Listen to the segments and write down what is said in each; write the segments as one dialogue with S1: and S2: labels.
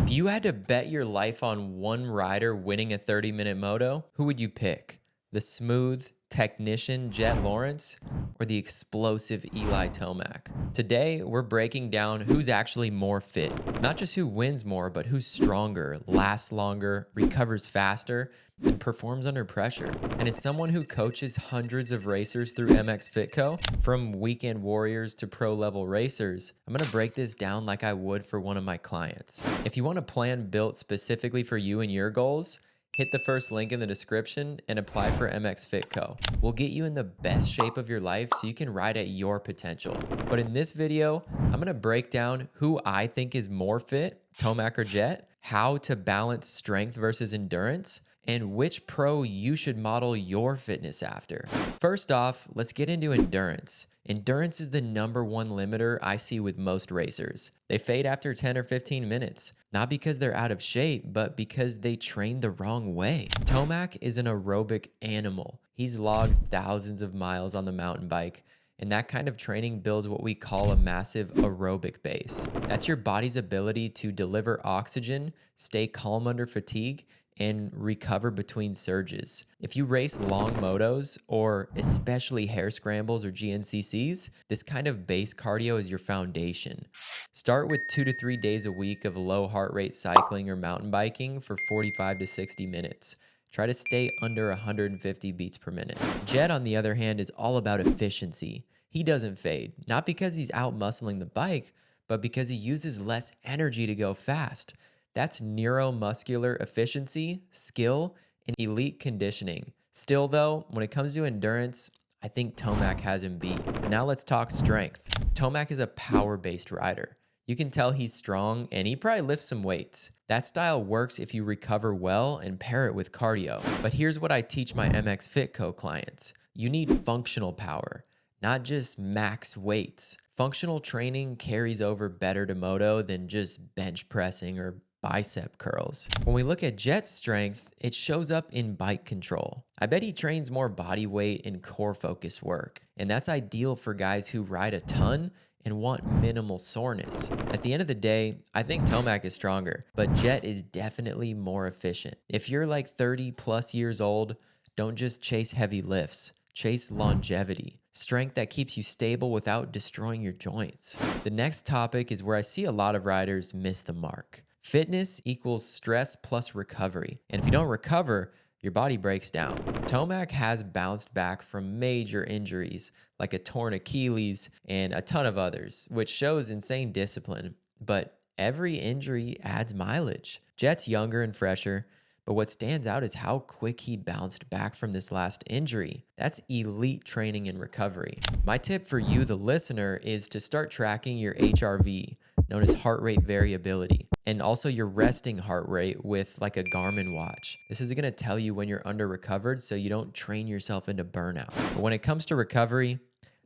S1: If you had to bet your life on one rider winning a 30-minute moto, who would you pick? The smooth technician Jett Lawrence or the explosive Eli Tomac? Today, we're breaking down who's actually more fit. Not just who wins more, but who's stronger, lasts longer, recovers faster, and performs under pressure. And as someone who coaches hundreds of racers through MxFitCo, from weekend warriors to pro-level racers, I'm gonna break this down like I would for one of my clients. If you want a plan built specifically for you and your goals, hit the first link in the description and apply for MxFitCo. We'll get you in the best shape of your life so you can ride at your potential. But in this video, I'm gonna break down who I think is more fit, Tomac or Jett, how to balance strength versus endurance, and which pro you should model your fitness after. First off, let's get into endurance. Endurance is the #1 limiter I see with most racers. They fade after 10 or 15 minutes, not because they're out of shape, but because they trained the wrong way. Tomac is an aerobic animal. He's logged thousands of miles on the mountain bike, and that kind of training builds what we call a massive aerobic base. That's your body's ability to deliver oxygen, stay calm under fatigue, and recover between surges. If you race long motos, or especially hare scrambles or GNCCs, this kind of base cardio is your foundation. Start with 2 to 3 days a week of low heart rate cycling or mountain biking for 45 to 60 minutes. Try to stay under 150 beats per minute. Jett, on the other hand, is all about efficiency. He doesn't fade, not because he's out muscling the bike, but because he uses less energy to go fast. That's neuromuscular efficiency, skill, and elite conditioning. Still though, when it comes to endurance, I think Tomac has him beat. But now let's talk strength. Tomac is a power-based rider. You can tell he's strong and he probably lifts some weights. That style works if you recover well and pair it with cardio. But here's what I teach my MxFitCo clients. You need functional power, not just max weights. Functional training carries over better to moto than just bench pressing or bicep curls. When we look at Jett's strength, it shows up in bike control. I bet he trains more body weight and core focus work, and that's ideal for guys who ride a ton and want minimal soreness. At the end of the day, I think Tomac is stronger, but Jett is definitely more efficient. If you're like 30 plus years old, don't just chase heavy lifts. Chase longevity, strength that keeps you stable without destroying your joints. The next topic is where I see a lot of riders miss the mark. Fitness equals stress plus recovery. And if you don't recover, your body breaks down. Tomac has bounced back from major injuries like a torn Achilles and a ton of others, which shows insane discipline. But every injury adds mileage. Jett's younger and fresher, but what stands out is how quick he bounced back from this last injury. That's elite training and recovery. My tip for you, the listener, is to start tracking your HRV, known as heart rate variability, and also your resting heart rate with like a Garmin watch. This is gonna tell you when you're under recovered so you don't train yourself into burnout. But when it comes to recovery,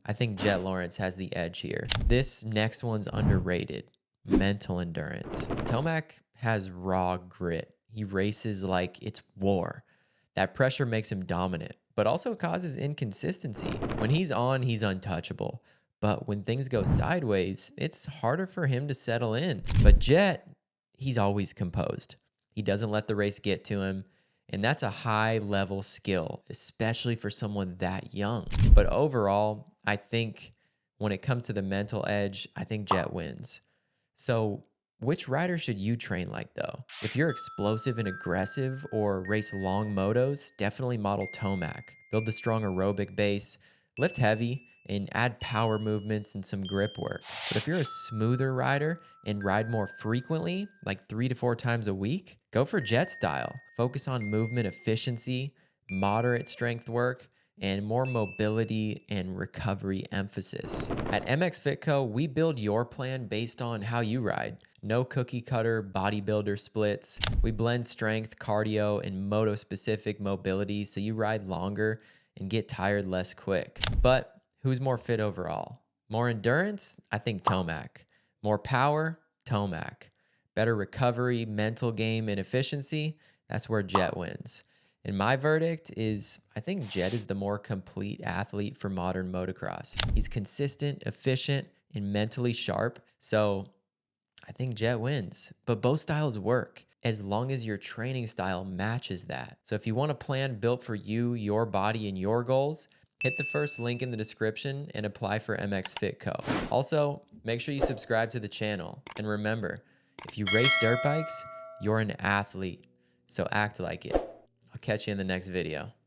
S1: I think Jett Lawrence has the edge here. This next one's underrated, mental endurance. Tomac has raw grit. He races like it's war. That pressure makes him dominant, but also causes inconsistency. When he's on, he's untouchable. But when things go sideways, it's harder for him to settle in. But Jett, he's always composed. He doesn't let the race get to him. And that's a high level skill, especially for someone that young. But overall, I think when it comes to the mental edge, I think Jett wins. So which rider should you train like though? If you're explosive and aggressive or race long motos, definitely model Tomac. Build the strong aerobic base, lift heavy, and add power movements and some grip work. But if you're a smoother rider and ride more frequently, like 3 to 4 times a week, go for Jett style. Focus on movement efficiency, moderate strength work, and more mobility and recovery emphasis. At MxFitCo, we build your plan based on how you ride. No cookie cutter bodybuilder splits. We blend strength, cardio, and moto-specific mobility so you ride longer and get tired less quick. But who's more fit overall? More endurance? I think Tomac. More power? Tomac. Better recovery, mental game, and efficiency? That's where Jett wins. And my verdict is, I think Jett is the more complete athlete for modern motocross. He's consistent, efficient, and mentally sharp. So I think Jett wins, but both styles work as long as your training style matches that. So if you want a plan built for you, your body, and your goals, hit the first link in the description and apply for MxFitCo. Also, make sure you subscribe to the channel. And remember, if you race dirt bikes, you're an athlete. So act like it. I'll catch you in the next video.